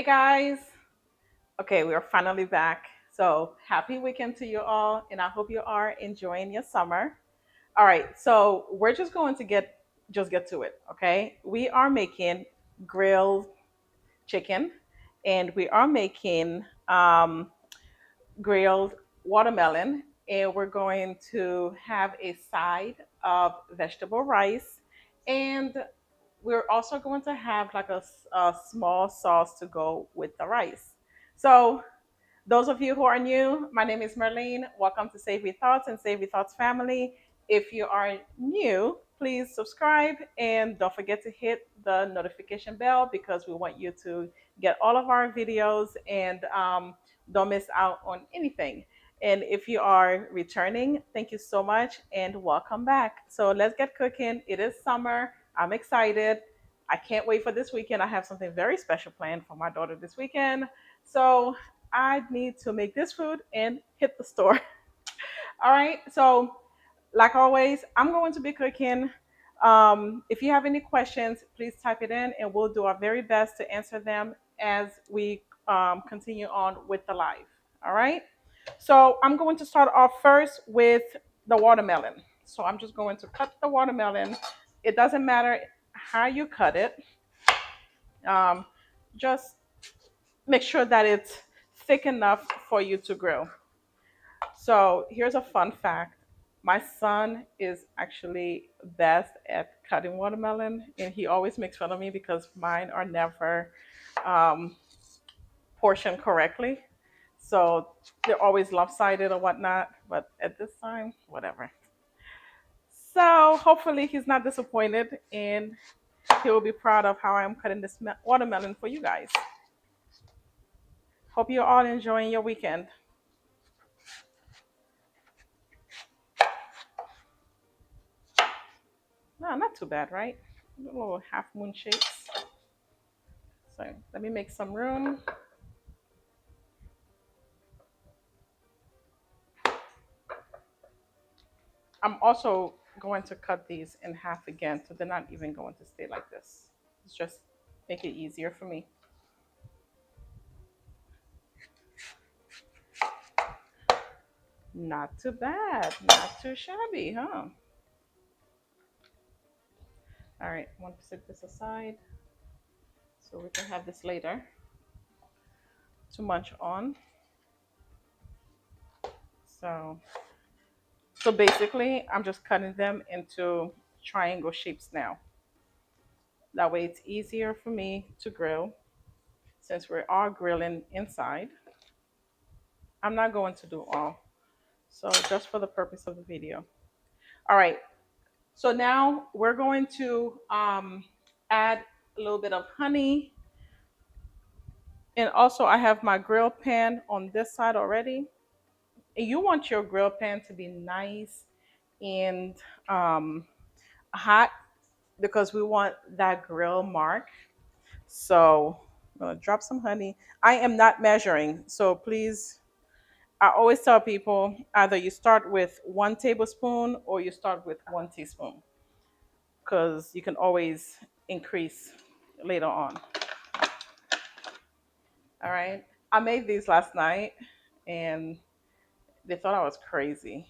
Guys. Okay, we are finally back. So happy weekend to you all, and I hope you are enjoying your summer. All right, so we're just going to get to it. Okay, we are making grilled chicken, and we are making grilled watermelon, and we're going to have a side of vegetable rice, and we're also going to have like a small sauce to go with the rice. So those of you who are new, my name is Marlene. Welcome to Savory Thoughts and Savory Thoughts family. If you are new, please subscribe and don't forget to hit the notification bell because we want you to get all of our videos and don't miss out on anything. And if you are returning, thank you so much and welcome back. So let's get cooking. It is summer. I'm excited. I can't wait for this weekend. I have something very special planned for my daughter this weekend. So I need to make this food and hit the store. All right. So, like always, I'm going to be cooking. If you have any questions, please type it in and we'll do our very best to answer them as we continue on with the live. All right. So, I'm going to start off first with the watermelon. So, I'm just going to cut the watermelon. It doesn't matter how you cut it, um, just make sure that it's thick enough for you to grill. So here's a fun fact. My son is actually best at cutting watermelon, and he always makes fun of me because mine are never um, portioned correctly. So they're always lopsided or whatnot. But at this time, whatever. So hopefully he's not disappointed, and he will be proud of how I'm cutting this watermelon for you guys. Hope you're all enjoying your weekend. No, not too bad, right? Little half moon shapes. So let me make some room. I'm also going to cut these in half again, so they're not even going to stay like this. It's just make it easier for me. Not too bad, not too shabby, huh? All right, I want to set this aside so we can have this later to munch on. So, so basically, I'm just cutting them into triangle shapes now. That way, it's easier for me to grill since we are grilling inside. I'm not going to do all, so just for the purpose of the video. All right, so now we're going to add a little bit of honey. And also I have my grill pan on this side already. And you want your grill pan to be nice and um, hot because we want that grill mark. So I'm gonna drop some honey. I am not measuring, so please, I always tell people either you start with 1 tablespoon or you start with 1 teaspoon because you can always increase later on. All right. I made these last night and they thought I was crazy,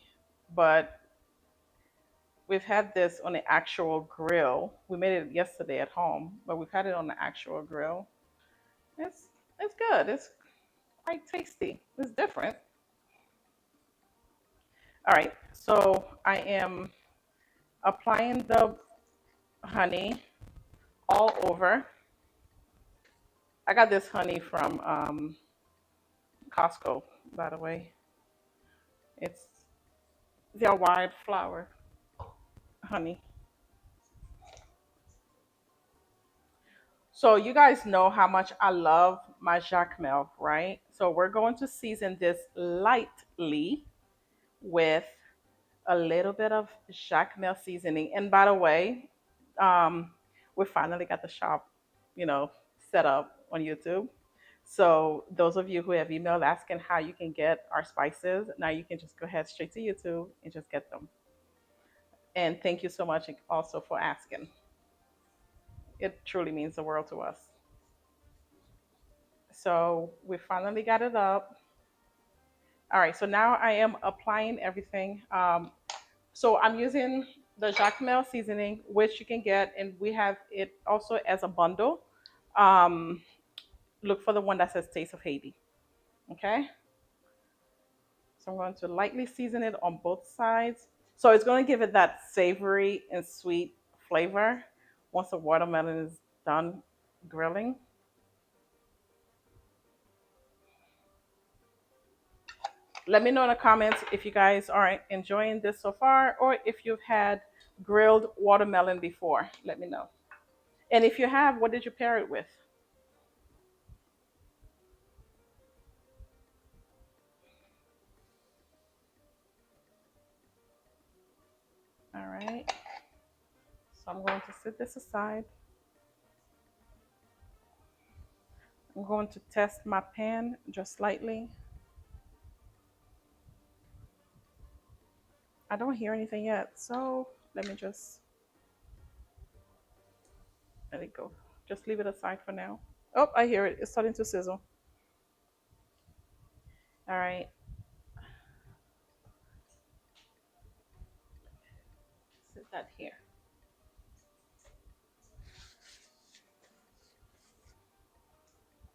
but we've had this on the actual grill. We made it yesterday at home, but we've had it on the actual grill. It's it's good. It's quite tasty. It's different. All right. So I am applying the honey all over. I got this honey from Costco, by the way. It's their wildflower honey. So you guys know how much I love my jacmel, right? So we're going to season this lightly with a little bit of jacmel seasoning. And by the way, um, we finally got the shop, you know, set up on YouTube. So those of you who have emailed asking how you can get our spices, now you can just go ahead straight to YouTube and just get them. And thank you so much also for asking. It truly means the world to us. So we finally got it up. All right, so now I am applying everything. So I'm using the Jacmel seasoning, which you can get, and we have it also as a bundle. Um, Look for the one that says Taste of Haiti. Okay. So I'm going to lightly season it on both sides. So it's going to give it that savory and sweet flavor once the watermelon is done grilling. Let me know in the comments if you guys are enjoying this so far or if you've had grilled watermelon before. Let me know. And if you have, what did you pair it with? All right. So I'm going to set this aside. I'm going to test my pan just slightly. I don't hear anything yet, so let me just let it go. Just leave it aside for now. Oh, I hear it. It's starting to sizzle. All right. Set that here.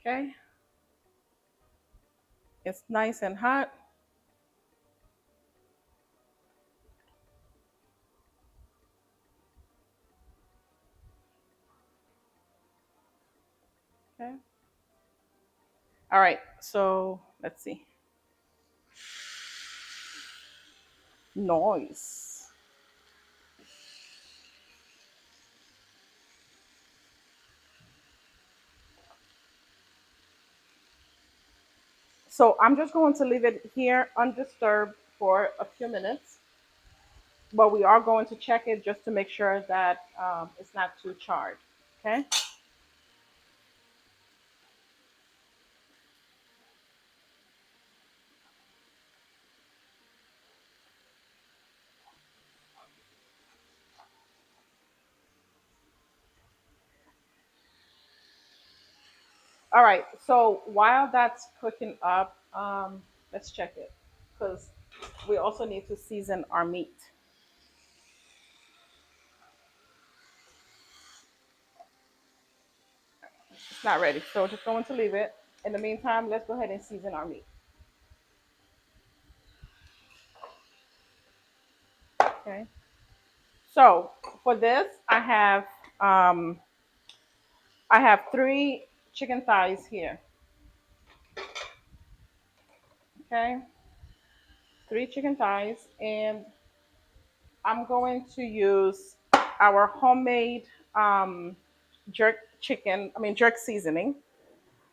Okay. It's nice and hot. Okay. All right. So let's see. Noise. So I'm just going to leave it here undisturbed for a few minutes, but we are going to check it just to make sure that it's not too charred. Okay. All right. So while that's cooking up, let's check it because we also need to season our meat. It's not ready, so just going to leave it. In the meantime, let's go ahead and season our meat. Okay. So for this, um, I have three chicken thighs here. Okay, three chicken thighs, and I'm going to use our homemade jerk chicken. I mean jerk seasoning.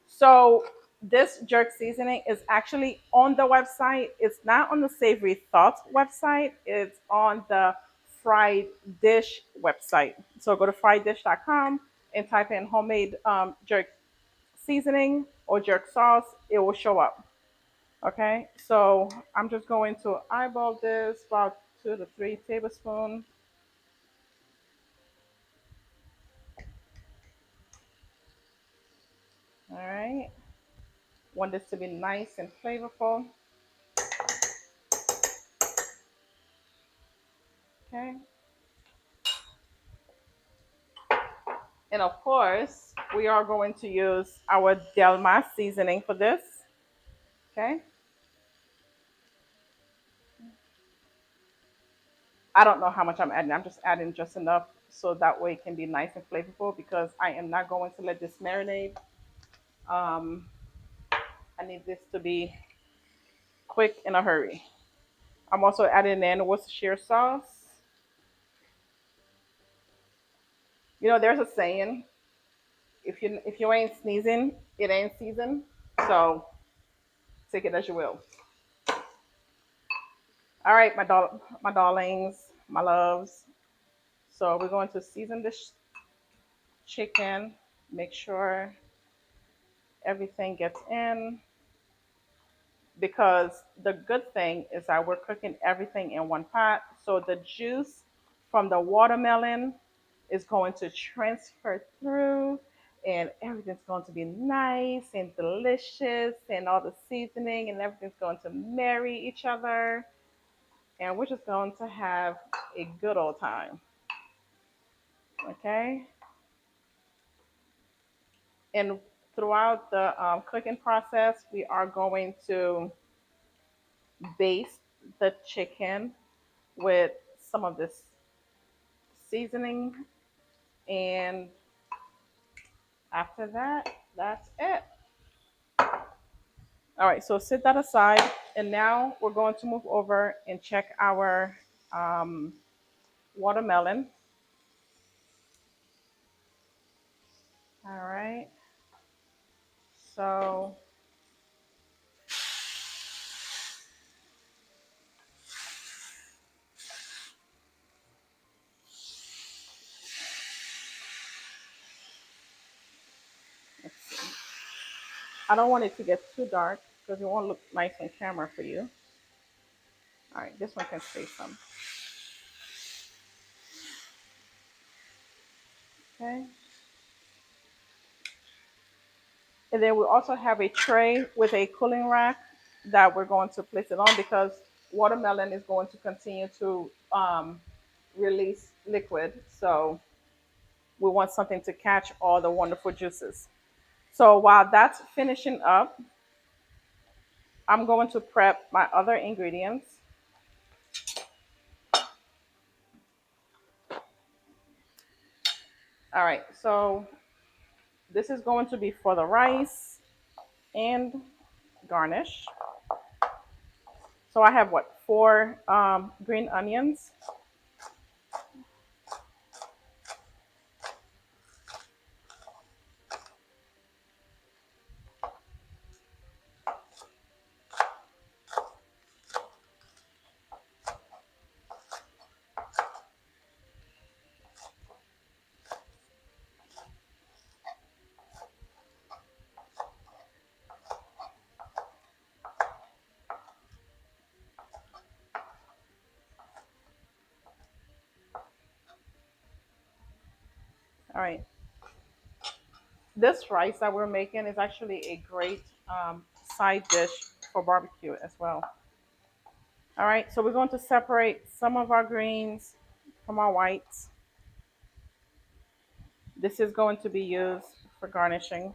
So this jerk seasoning is actually on the website. It's not on the Savory Thoughts website. It's on the Fried Dish website. So go to frieddish.com and type in homemade jerk seasoning or jerk sauce. It will show up. Okay. So I'm just going to eyeball this about 2 to 3 tablespoons. All right. Want this to be nice and flavorful. Okay. And of course, we are going to use our Delma seasoning for this. Okay. I don't know how much I'm adding. I'm just adding just enough so that way it can be nice and flavorful because I am not going to let this marinate. Um, I need this to be quick in a hurry. I'm also adding in Worcestershire sauce. You know, there's a saying: if you ain't sneezing, it ain't seasoned. So take it as you will. All right, my darlings, my loves. So we're going to season this chicken. Make sure everything gets in because the good thing is that we're cooking everything in one pot. So the juice from the watermelon is going to transfer through and everything's going to be nice and delicious, and all the seasoning and everything's going to marry each other, and we're just going to have a good old time. Okay, and throughout the cooking process, we are going to baste the chicken with some of this seasoning, and after that, that's it. All right, so set that aside, and now we're going to move over and check our um, watermelon. All right, so let's see. I don't want it to get too dark because it won't look nice on camera for you. All right, this one can stay some. Okay, and then we also have a tray with a cooling rack that we're going to place it on because watermelon is going to continue to release liquid. So we want something to catch all the wonderful juices. So while that's finishing up, I'm going to prep my other ingredients. All right, so this is going to be for the rice and garnish. So I have what, four green onions. All right, this rice that we're making is actually a great side dish for barbecue as well. All right, so we're going to separate some of our greens from our whites. This is going to be used for garnishing.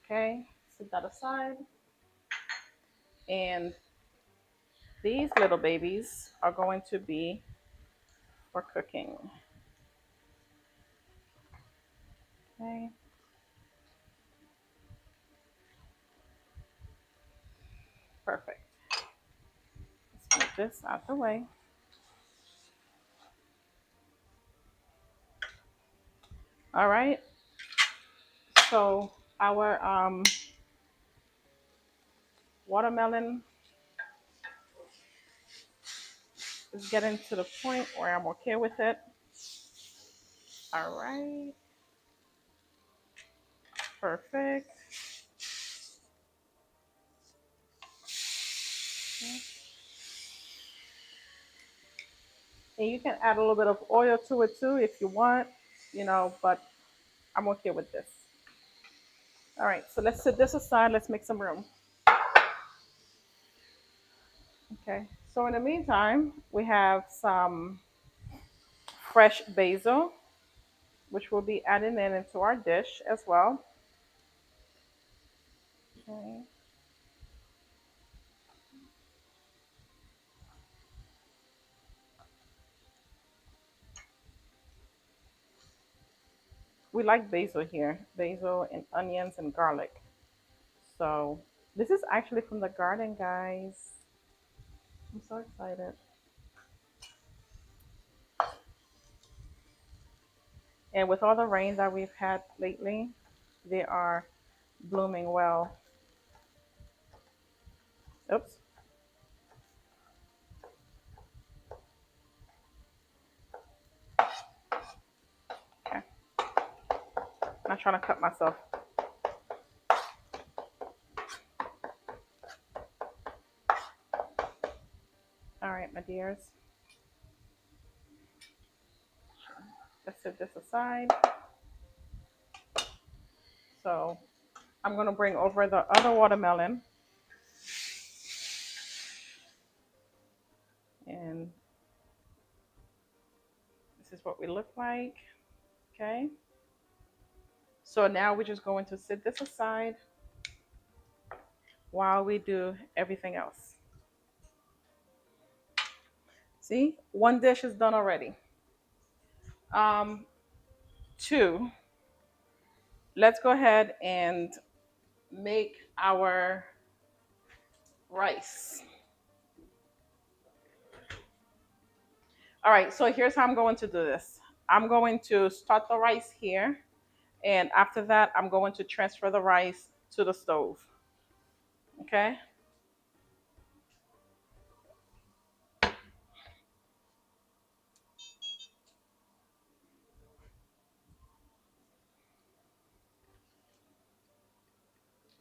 Okay, set that aside. And these little babies are going to be for cooking. Okay, perfect. Let's move this out the way. All right, so our watermelon is getting to the point where I'm okay with it. All right, perfect. Okay. And you can add a little bit of oil to it too if you want, but I'm okay with this. All right, so let's set this aside. Let's make some room. Okay, so in the meantime, we have some fresh basil, which we'll be adding in into our dish as well. Okay. We like basil here, basil and onions and garlic. So this is actually from the garden, guys. I'm so excited. And with all the rain that we've had lately, they are blooming well. Oops. Okay. I'm not trying to cut myself. All right, my dears. Let's set this aside. So I'm gonna bring over the other watermelon, and this is what we look like. Okay. So now we're just going to set this aside while we do everything else. See, one dish is done already. Um, two, let's go ahead and make our rice. All right, so here's how I'm going to do this. I'm going to start the rice here, and after that, I'm going to transfer the rice to the stove. Okay?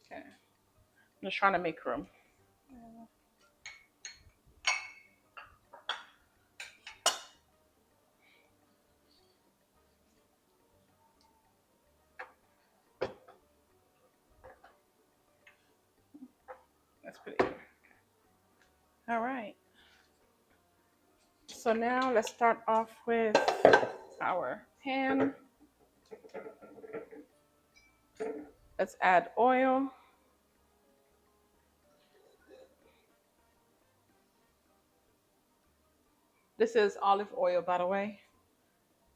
Okay. I'm just trying to make room. Let's put it here. All right. So now let's start off with our pan. Let's add oil. This is olive oil, by the way.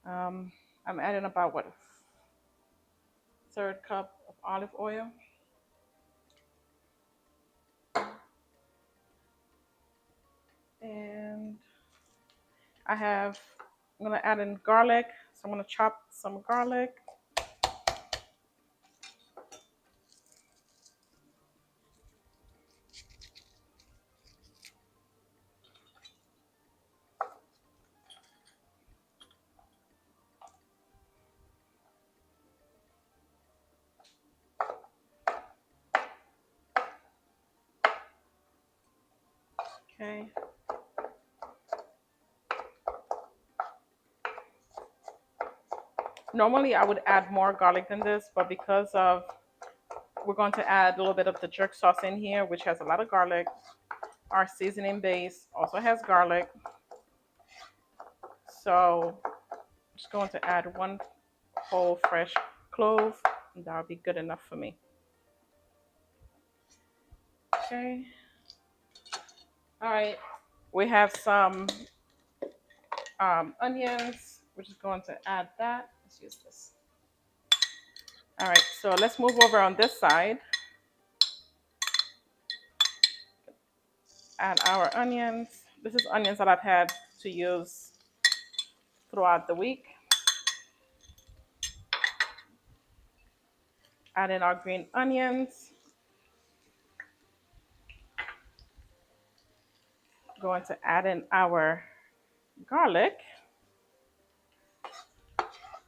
Um, I'm adding about what, a third cup of olive oil. And I'm gonna add in garlic. So I'm gonna chop some garlic. Okay. Normally I would add more garlic than this, but because of we're going to add a little bit of the jerk sauce in here, which has a lot of garlic. Our seasoning base also has garlic. So I'm just going to add one whole fresh clove, and that'll be good enough for me. Okay. All right. We have some onions. We're just going to add that. Let's use this. All right. So let's move over on this side. Add our onions. This is onions that I've had to use throughout the week. Add in our green onions. Going to add in our garlic.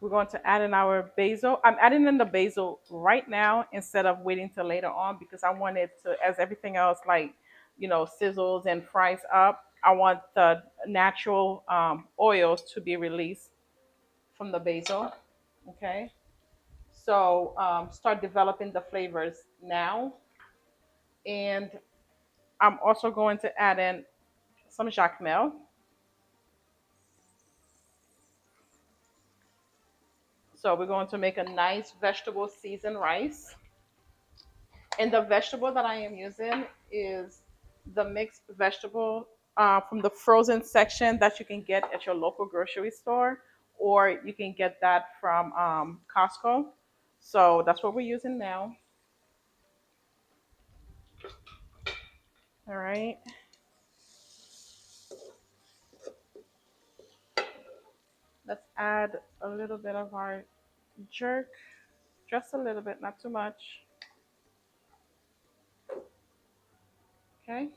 We're going to add in our basil. I'm adding in the basil right now instead of waiting till later on because I want it to, as everything else like, sizzles and fries up, I want the natural oils to be released from the basil. Okay. So start developing the flavors now. And I'm also going to add in some jacmel. So we're going to make a nice vegetable seasoned rice. And the vegetable that I am using is the mixed vegetable from the frozen section that you can get at your local grocery store, or you can get that from Costco. So that's what we're using now. All right. Let's add a little bit of our jerk, just a little bit, not too much. Okay.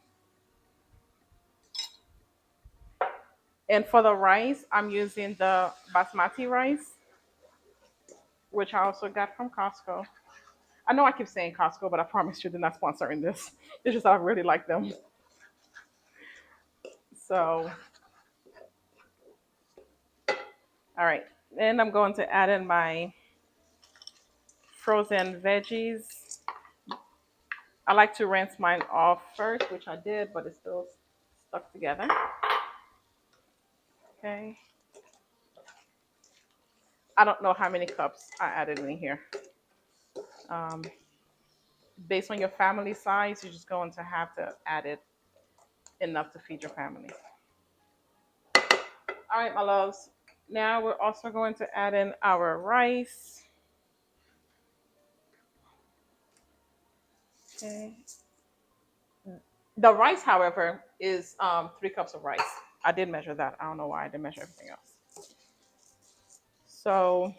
And for the rice, I'm using the basmati rice, which I also got from Costco. I know I keep saying Costco, but I promise you they're not sponsoring this. It's just I really like them. So, all right. Then I'm going to add in my frozen veggies. I like to rinse mine off first, which I did, but it's still stuck together. Okay. I don't know how many cups I added in here. Um, Based on your family size, you're just going to have to add it enough to feed your family. All right, my loves. Now we're also going to add in our rice. Okay. The rice, however, is 3 cups of rice. I did measure that. I don't know why I didn't measure everything else. So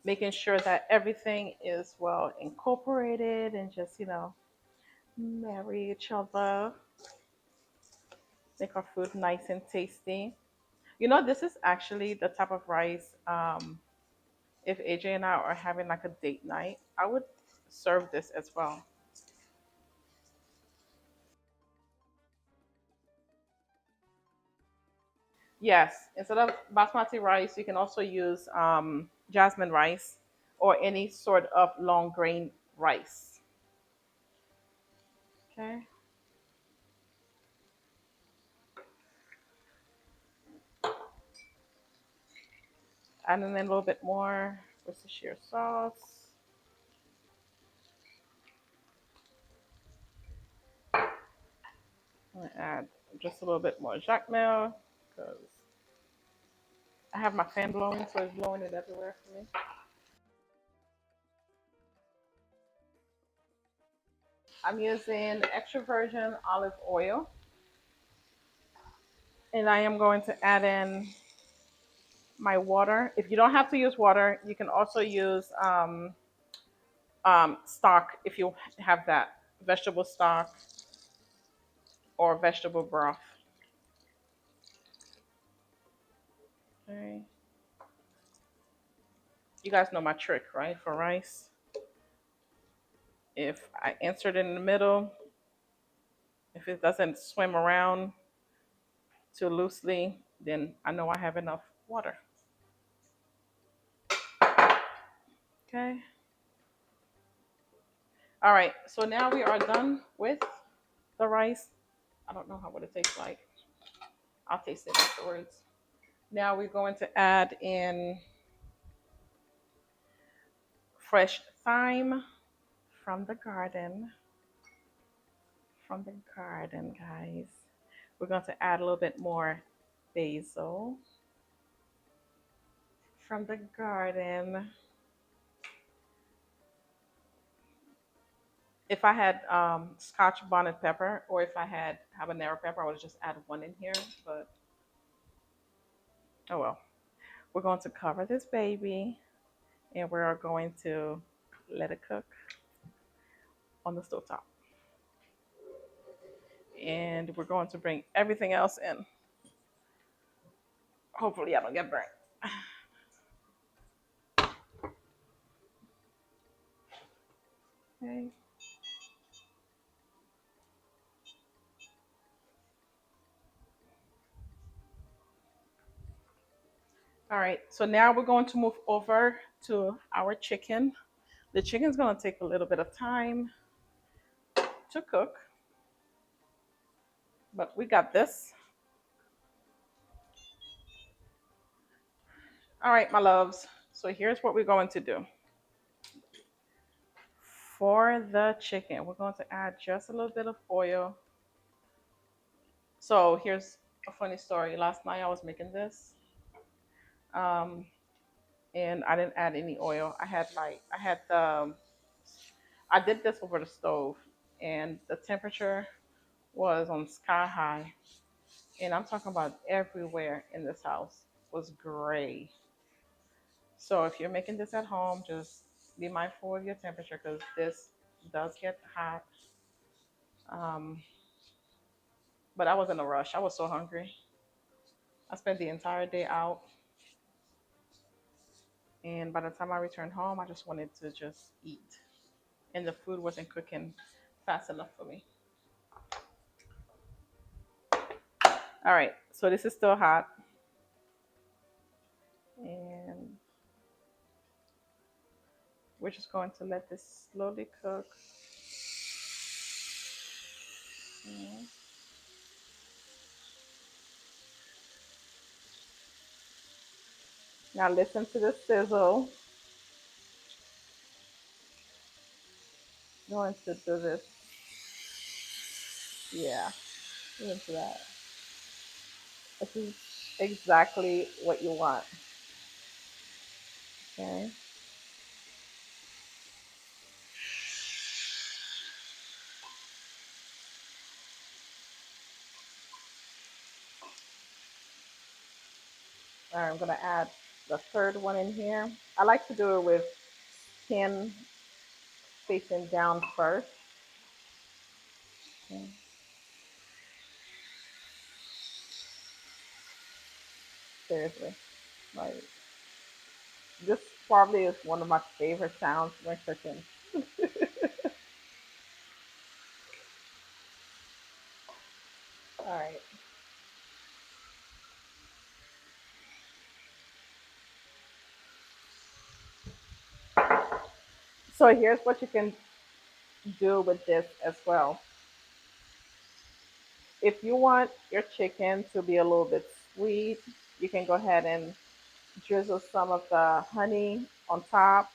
making sure that everything is well incorporated and just, marry each other, make our food nice and tasty. This is actually the type of rice. If AJ and I are having like a date night, I would serve this as well. Yes, instead of basmati rice, you can also use jasmine rice or any sort of long grain rice. Okay, add in a little bit more Worcestershire sauce. I'm gonna add just a little bit more jacmel because I have my fan blowing, so it's blowing it everywhere for me. I'm using extra virgin olive oil, and I am going to add in my water. If you don't have to use water, you can also use stock if you have that vegetable stock or vegetable broth. Okay. You guys know my trick, right? For rice, if I insert it in the middle, if it doesn't swim around too loosely, then I know I have enough water. Okay. All right. So now we are done with the rice. I don't know what it tastes like. I'll taste it afterwards. Now we're going to add in fresh thyme from the garden. From the garden, guys. We're going to add a little bit more basil from the garden. If I had scotch bonnet pepper or if I had habanero pepper, I would have just added one in here. But oh well. We're going to cover this baby and we are going to let it cook on the stove top. And we're going to bring everything else in. Hopefully, I don't get burnt. Okay. All right. So now we're going to move over to our chicken. The chicken's going to take a little bit of time to cook, but we got this. All right, my loves. So here's what we're going to do. For the chicken, we're going to add just a little bit of oil. So here's a funny story. Last night I was making this, um, and I didn't add any oil. I did this over the stove, and the temperature was on sky high, and I'm talking about everywhere in this house was gray. So if you're making this at home, just be mindful of your temperature because this does get hot. Um, but I was in a rush. I was so hungry. I spent the entire day out, and by the time I returned home, I just wanted to just eat, and the food wasn't cooking fast enough for me. All right, so this is still hot. We're just going to let this slowly cook. Mm. Now listen to the sizzle. Going to do this. Yeah, listen to that. This is exactly what you want. Okay. All right, I'm gonna add the third one in here. I like to do it with skin facing down first. Okay. Seriously, like this probably is one of my favorite sounds when cooking. All right. So here's what you can do with this as well. If you want your chicken to be a little bit sweet, you can go ahead and drizzle some of the honey on top.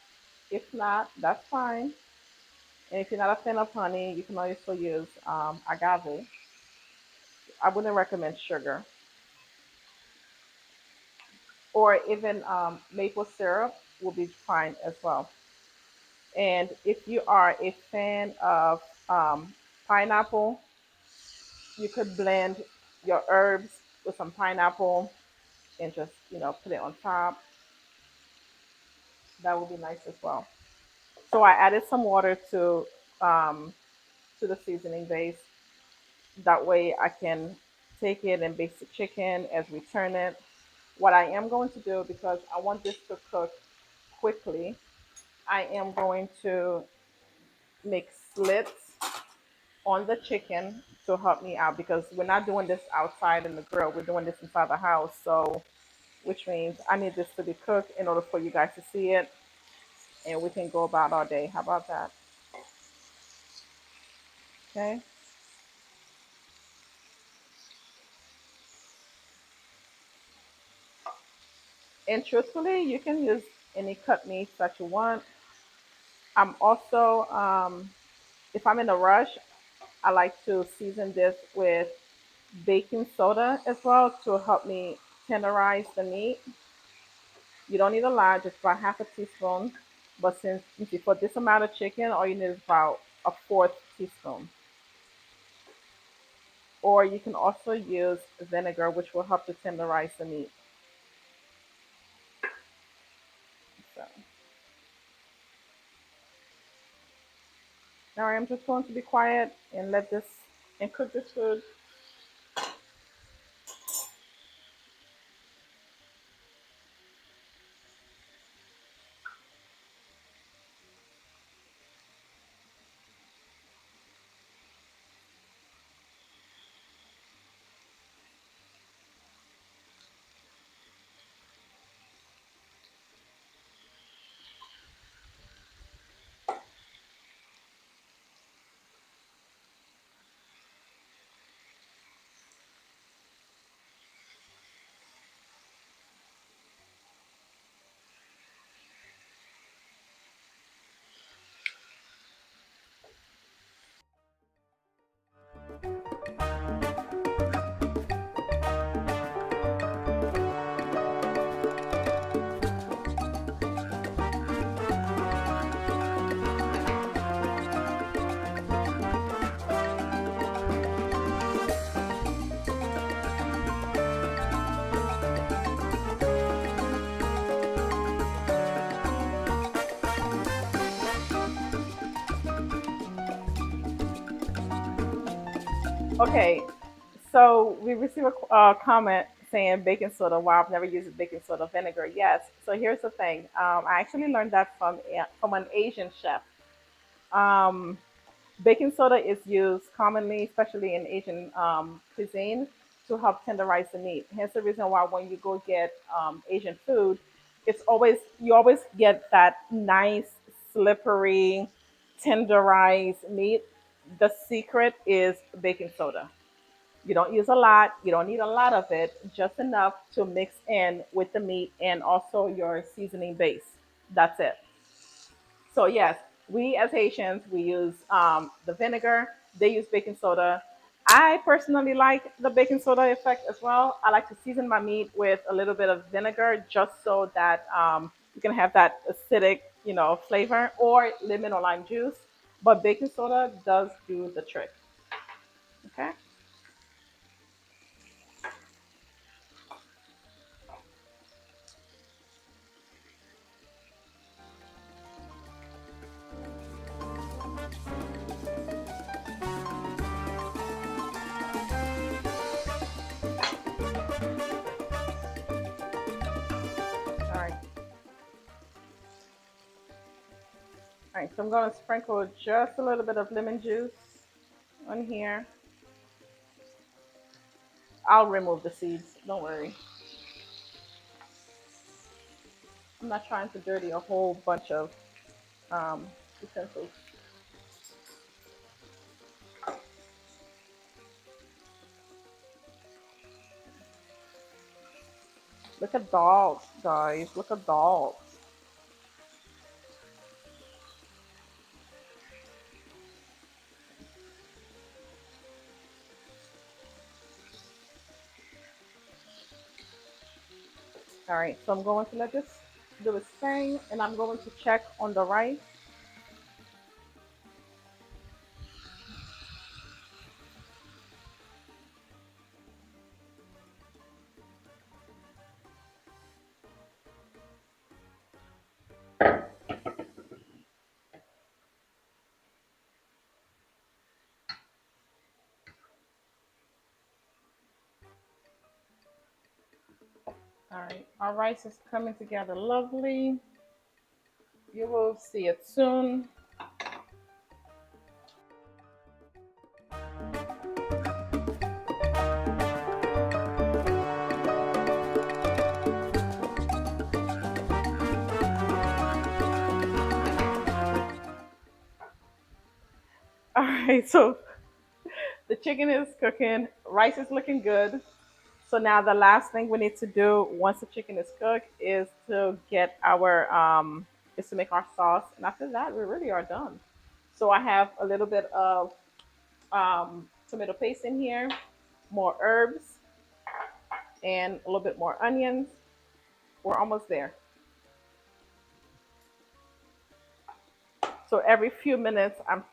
If not, that's fine. And if you're not a fan of honey, you can also use agave. I wouldn't recommend sugar or even maple syrup will be fine as well. And if you are a fan of pineapple, you could blend your herbs with some pineapple and just put it on top. That would be nice as well. So I added some water um, to the seasoning base. That way I can take it and baste the chicken as we turn it. What I am going to do, because I want this to cook quickly, I am going to make slits on the chicken to help me out because we're not doing this outside in the grill. We're doing this inside the house. So, which means I need this to be cooked in order for you guys to see it and we can go about our day. How about that? Okay. And truthfully, you can use any cut meats that you want. I'm also, if I'm in a rush, I like to season this with baking soda as well to help me tenderize the meat. You don't need a lot, just about half a teaspoon. But since you see, for this amount of chicken, all you need is about a fourth teaspoon. Or you can also use vinegar, which will help to tenderize the meat. So now I'm just going to be quiet and let this and cook this food. Okay, so we received a comment saying baking soda. Wow, I've never used baking soda vinegar. Yes. So here's the thing. I actually learned that from an Asian chef. Um, Baking soda is used commonly, especially in Asian cuisine, to help tenderize the meat. Hence the reason why when you go get Asian food, it's always you always get that nice slippery, tenderized meat, the secret is baking soda. You don't use a lot. You don't need a lot of it, just enough to mix in with the meat and also your seasoning base. That's it. So yes, we as Haitians we use the vinegar. They use baking soda. I personally like the baking soda effect as well. I like to season my meat with a little bit of vinegar just so that you can have that acidic, flavor, or lemon or lime juice. But baking soda does do the trick. Okay. All right. All right. So I'm going to sprinkle just a little bit of lemon juice on here. I'll remove the seeds. Don't worry. I'm not trying to dirty a whole bunch of um, utensils. Look at dogs, guys. Look at dogs. All right, so I'm going to let this do its thing, and I'm going to check on the rice. All right, our rice is coming together lovely. You will see it soon. All right, so the chicken is cooking, rice is looking good. So now the last thing we need to do once the chicken is cooked is to get our is to make our sauce, and after that we really are done. So I have a little bit of tomato paste in here, more herbs, and a little bit more onions. We're almost there. So every few minutes I'm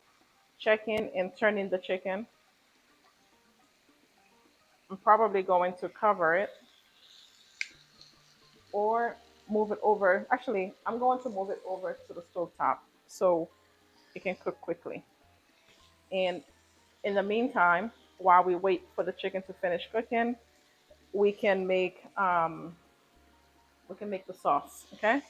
checking and turning the chicken. I'm probably going to cover it or move it over. Actually, I'm going to move it over to the stove top so it can cook quickly. And in the meantime, while we wait for the chicken to finish cooking, we can make the sauce. Okay.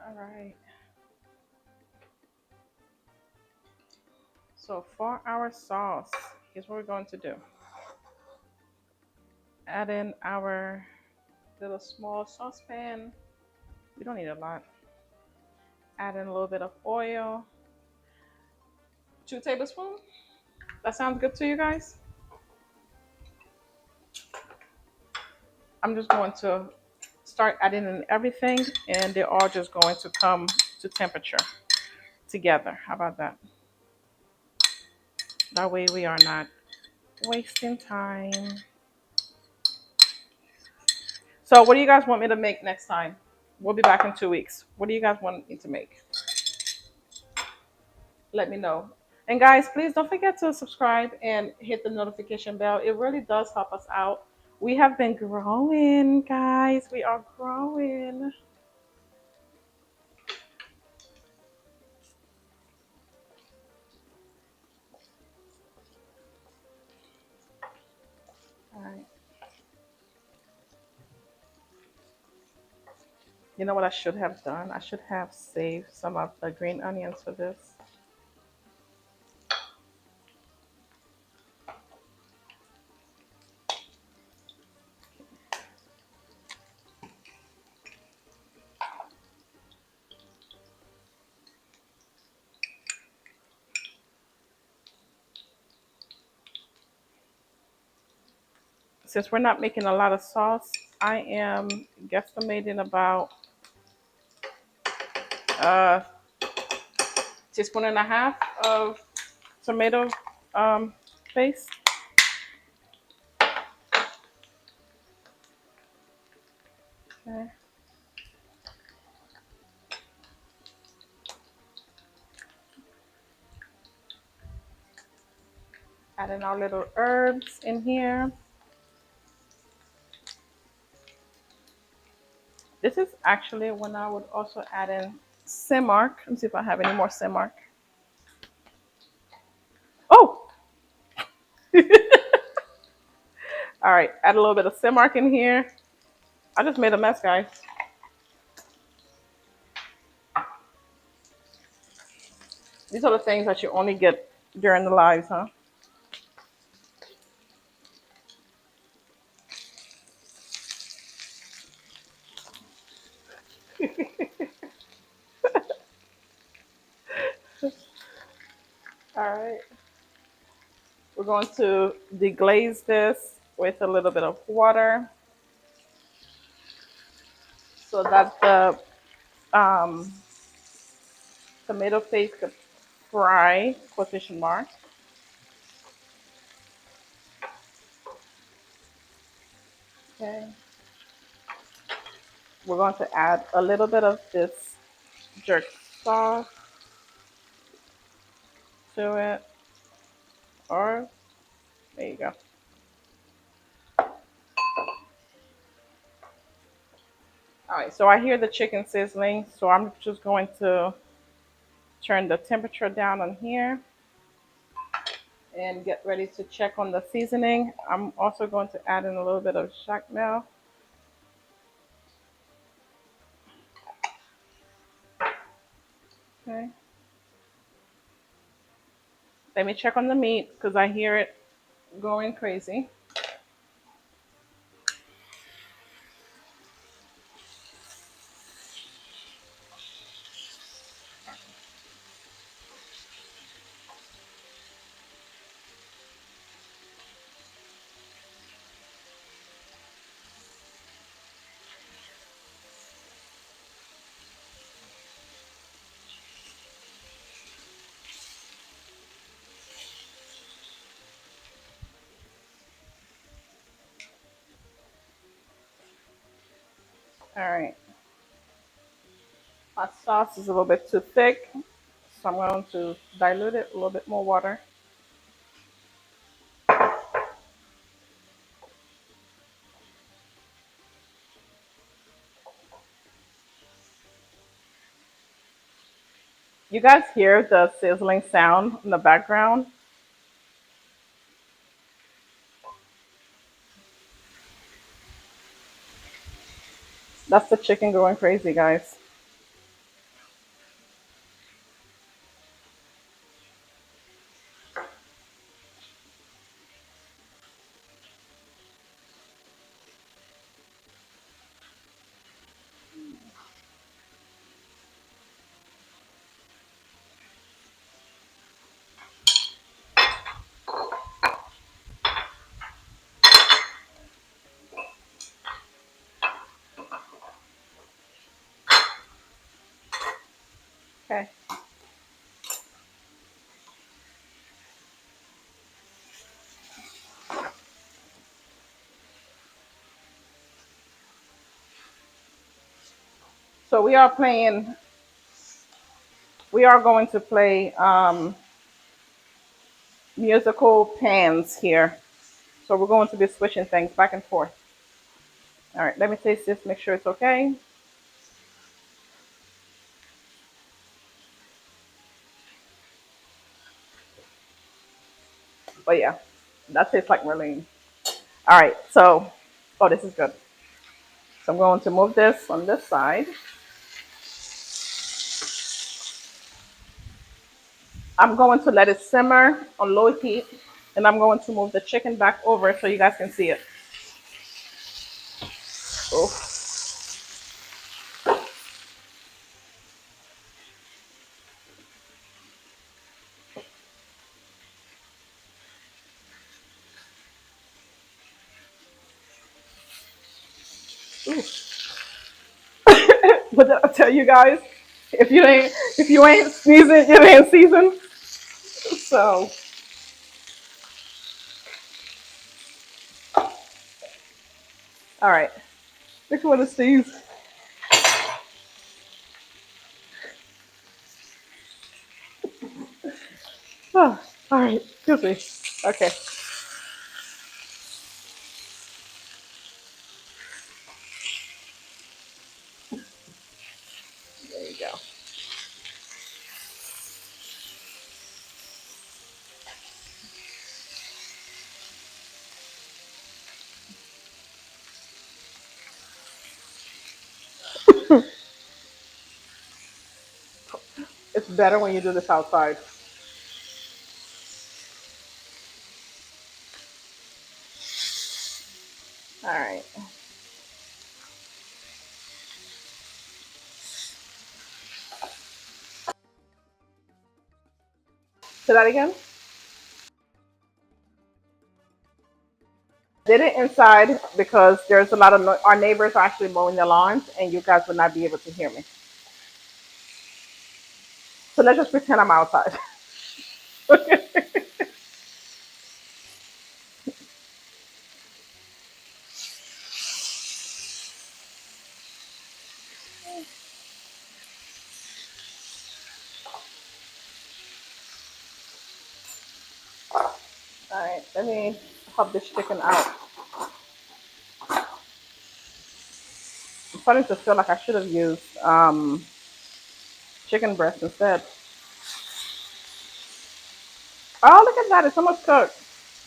All right. So for our sauce, here's what we're going to do. Add in our little small saucepan. We don't need a lot. Add in a little bit of oil. 2 tablespoons. That sounds good to you guys? I'm just going to start adding in everything and they're all just going to come to temperature together. How about that? That way we are not wasting time. So what do you guys want me to make next time? We'll be back in 2 weeks. What do you guys want me to make? Let me know. And guys, please don't forget to subscribe and hit the notification bell. It really does help us out. We have been growing, guys. We are growing. All right. You know what I should have done? I should have saved some of the green onions for this. Since we're not making a lot of sauce, I am guesstimating about a teaspoon and a half of tomato um, paste. Okay. Adding our little herbs in here. This is actually when I would also add in Cimark. Let me see if I have any more Cimark. Oh! All right, add a little bit of Cimark in here. I just made a mess, guys. These are the things that you only get during the lives, huh? All right. We're going to deglaze this with a little bit of water so that the um, tomato paste could fry, quotation mark. Okay. We're going to add a little bit of this jerk sauce to it. Or, there you go. All right, so I hear the chicken sizzling, so I'm just going to turn the temperature down on here and get ready to check on the seasoning. I'm also going to add in a little bit of jacmel. Okay. Let me check on the meat because I hear it going crazy. All right. My sauce is a little bit too thick, so I'm going to dilute it, a little bit more water. You guys hear the sizzling sound in the background? That's the chicken going crazy, guys. Okay. So we are going to play musical pans here. So we're going to be switching things back and forth. All right, let me taste this, make sure it's okay. But yeah, that tastes like Merlene. All right, so, oh, this is good. So I'm going to move this on this side. I'm going to let it simmer on low heat, and I'm going to move the chicken back over so you guys can see it. Oh, Ooh. What did I tell you guys? If you ain't seasoned, you ain't seasoned. So all right. Which one is these? Oh, all right. Excuse me. Okay. There you go. It's better when you do this outside. All right. Say that again. Did it inside because there's a lot of our neighbors are actually mowing their lawns, and you guys would not be able to hear me. So let's just pretend I'm outside. Okay. All right. Let me help this chicken out. I'm starting to feel like I should have used chicken breast instead. Oh, look at that. It's almost cooked.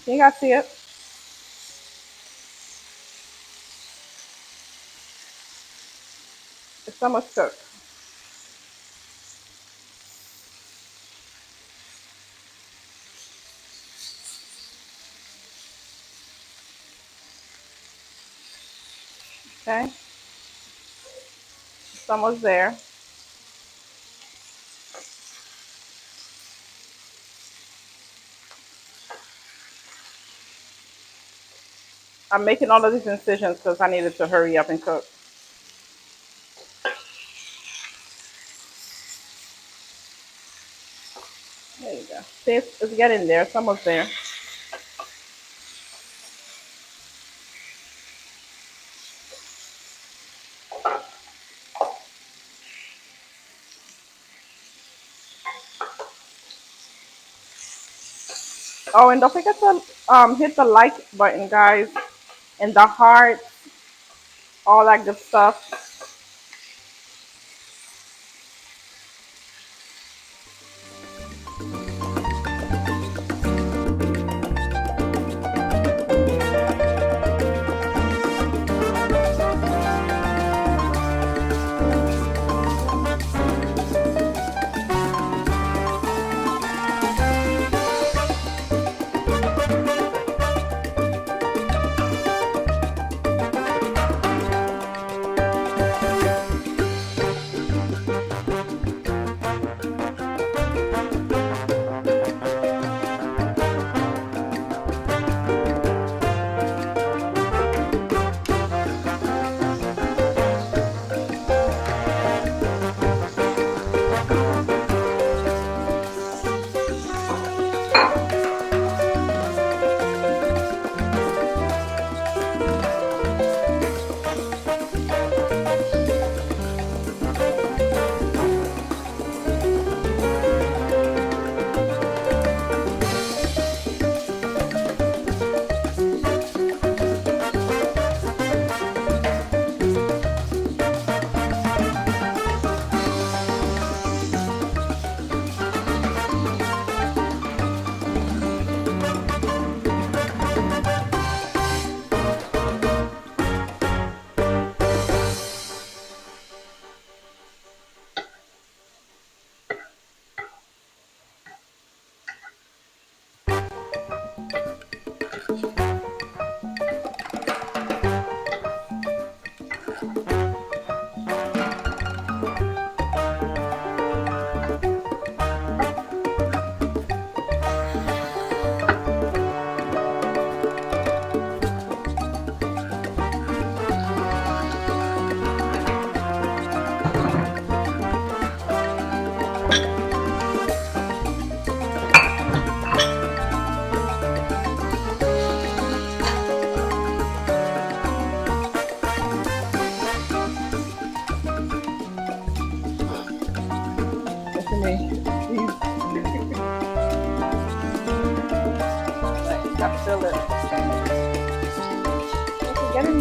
Can you guys see it? It's almost cooked. Okay. It's almost there. I'm making all of these incisions because I needed to hurry up and cook. There you go. See, it's getting there. It's almost there. Oh, and don't forget to hit the like button, guys, and the heart, all that good stuff.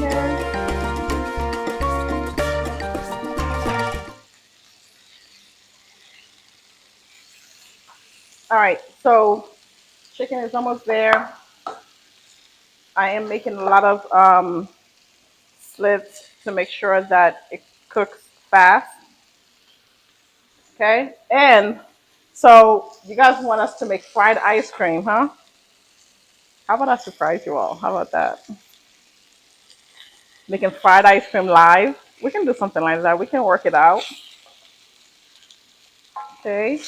there. All right, so chicken is almost there. I am making a lot of slits to make sure that it cooks fast. Okay, and so you guys want us to make fried ice cream, huh? How about I surprise you all? How about that? Making fried ice cream live. We can do something like that. We can work it out. Okay.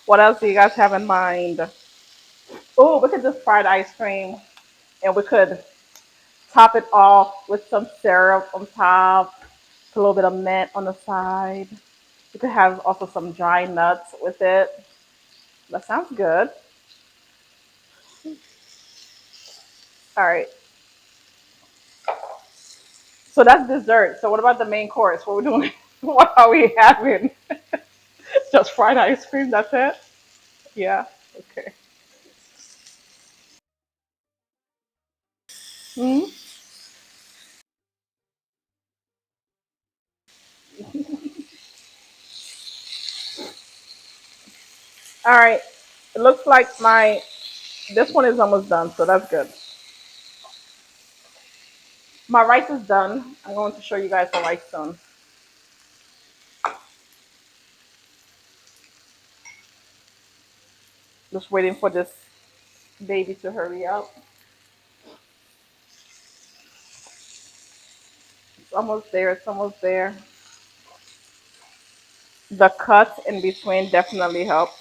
What else do you guys have in mind? Oh, we could do fried ice cream, and we could top it off with some syrup on top, a little bit of mint on the side. You could have also some dry nuts with it. That sounds good. All right. So that's dessert. So what about the main course? What are we doing? What are we having? Just fried ice cream. That's it. Yeah. Okay. Hmm. All right. It looks like my this one is almost done, so that's good. My rice is done. I'm going to show you guys the rice soon. Just waiting for this baby to hurry up. It's almost there. It's almost there. The cut in between definitely helps.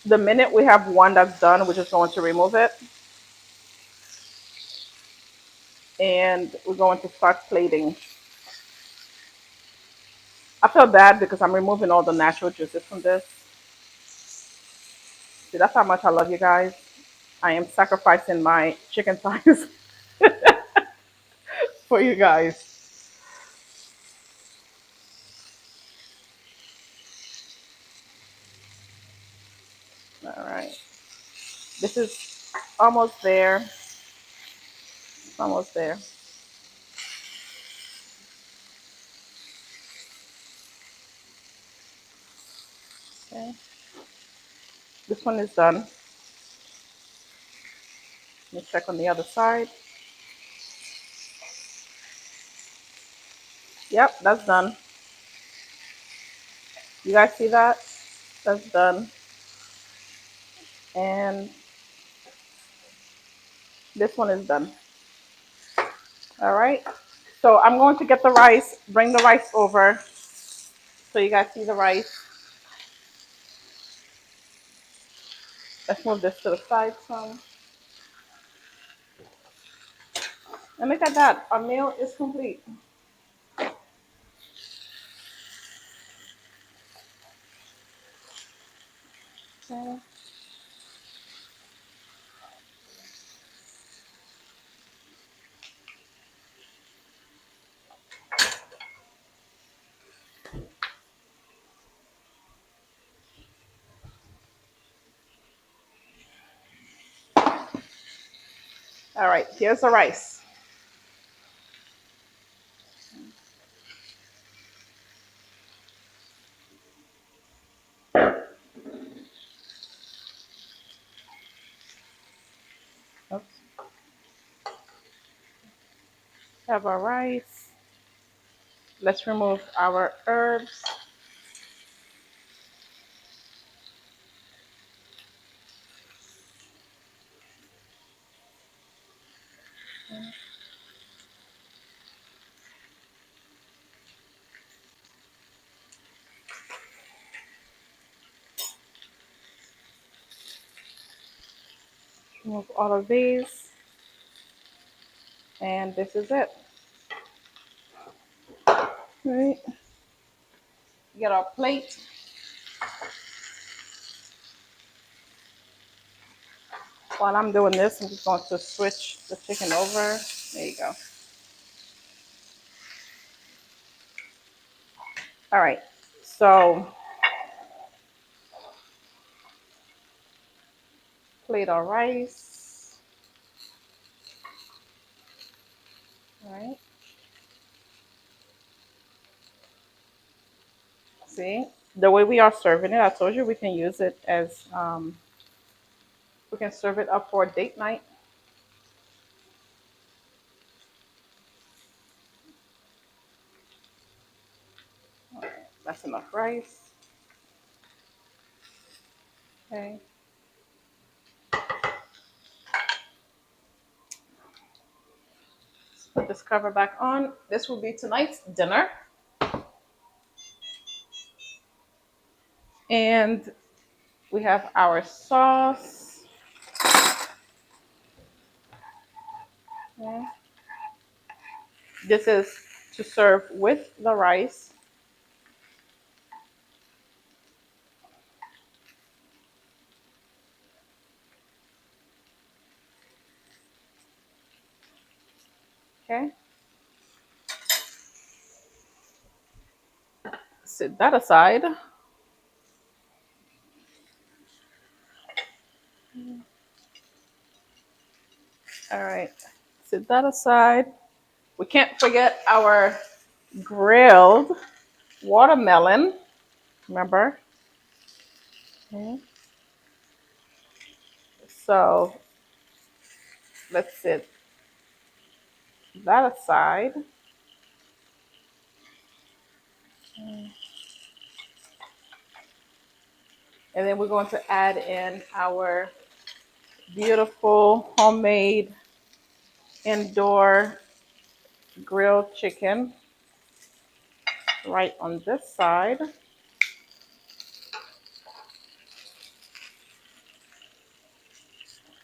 The minute we have one that's done, we're just going to remove it. And we're going to start plating. I feel bad because I'm removing all the natural juices from this. See, that's how much I love you guys. I am sacrificing my chicken thighs for you guys. All right. This is almost there. It's almost there. Okay. This one is done. Let me check on the other side. Yep, that's done. You guys see that? That's done. And this one is done. All right. So I'm going to get the rice, bring the rice over so you guys see the rice. Let's move this to the side some. And look at that. Our meal is complete. Okay. All right. Here's the rice. Oops. Have our rice. Let's remove our herbs. Remove all of these. And this is it. All right. Get our plate. While I'm doing this, I'm just going to switch the chicken over. There you go. All right. So plate of rice. All right. See, the way we are serving it, I told you we can use it as we can serve it up for a date night. All right, that's enough rice. Okay. Let's put this cover back on. This will be tonight's dinner. And we have our sauce. Okay. This is to serve with the rice. Okay. Set that aside. All right. Set that aside. We can't forget our grilled watermelon. Remember? Okay. So let's set that aside. And then we're going to add in our beautiful homemade indoor grilled chicken right on this side.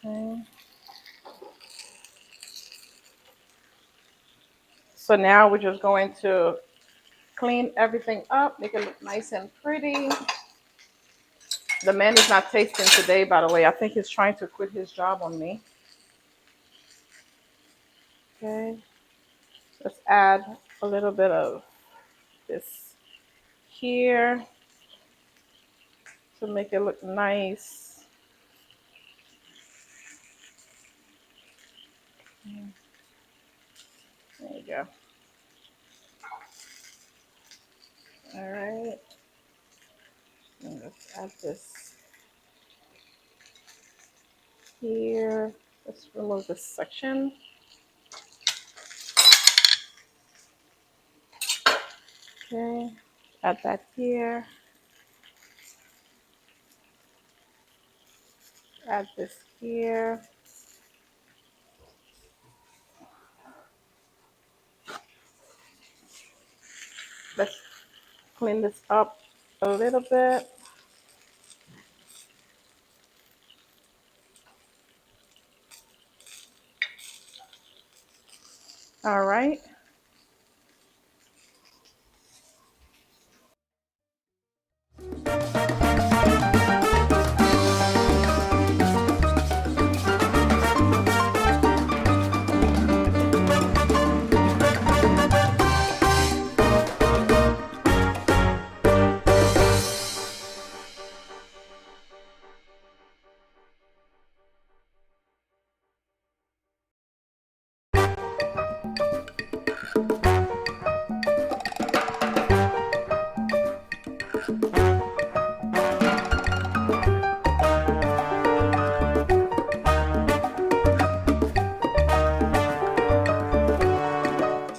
Okay. So now we're just going to clean everything up, make it look nice and pretty. The man is not tasting today, by the way. I think he's trying to quit his job on me. Okay. Let's add a little bit of this here to make it look nice. There you go. All right. And let's add this here. Let's remove this section. Okay. Add that here. Add this here. Let's clean this up a little bit. All right.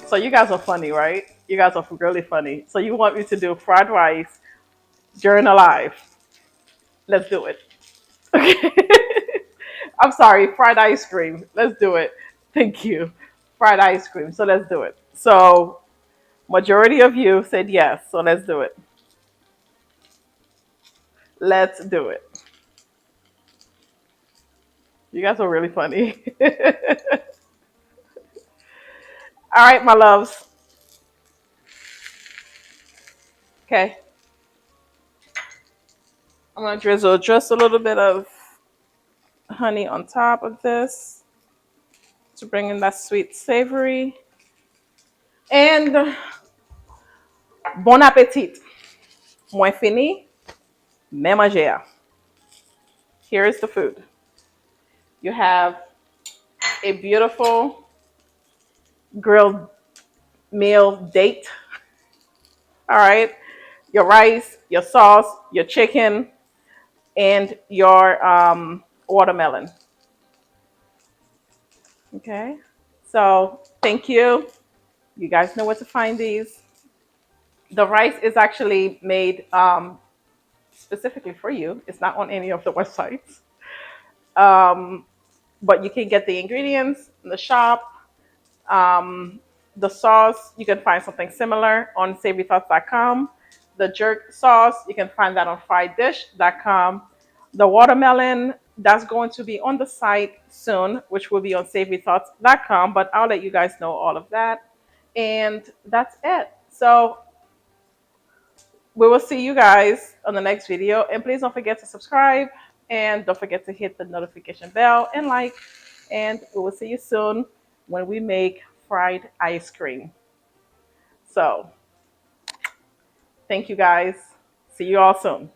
So you guys are funny, right? You guys are really funny. So you want me to do fried rice during a live? Let's do it. Okay. I'm sorry, fried ice cream. Let's do it. Thank you. Fried ice cream. So let's do it. So majority of you said yes. So let's do it. Let's do it. You guys are really funny. All right, my loves. Okay. I'm gonna drizzle just a little bit of honey on top of this to bring in that sweet savory. And bon appetit. Moins fini, mais manger. Here is the food. You have a beautiful grilled meal date. All right. Your rice, your sauce, your chicken, and your watermelon. Okay. So thank you. You guys know where to find these. The rice is actually made specifically for you. It's not on any of the websites. Um, but you can get the ingredients in the shop. Um, the sauce, you can find something similar on savorythoughts.com. The jerk sauce, you can find that on frieddish.com. The watermelon, that's going to be on the site soon, which will be on savorythoughts.com, but I'll let you guys know all of that. And that's it. So we will see you guys on the next video. And please don't forget to subscribe and don't forget to hit the notification bell and like. And we will see you soon when we make fried ice cream. So thank you guys. See you all soon.